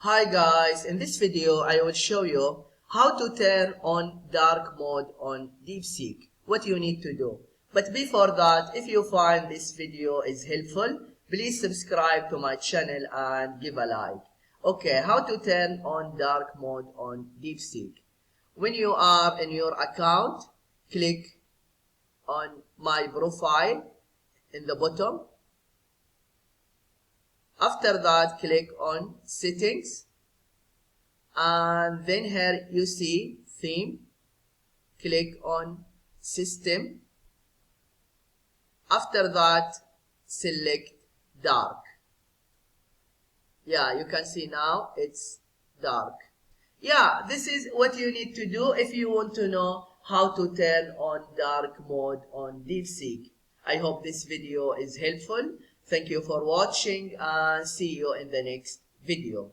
Hi guys, in this video I will show you how to turn on dark mode on Deepseek, what you need to do. But before that, if you find this video is helpful, please subscribe to my channel and give a like. Okay, how to turn on dark mode on Deepseek. When you are in your account, click on my profile in the bottom. After that, click on settings, and then here you see theme. Click on system. After that, select dark. Yeah, you can see now it's dark. Yeah, this is what you need to do if you want to know how to turn on dark mode on Deepseek. I hope this video is helpful. Thank you for watching and see you in the next video.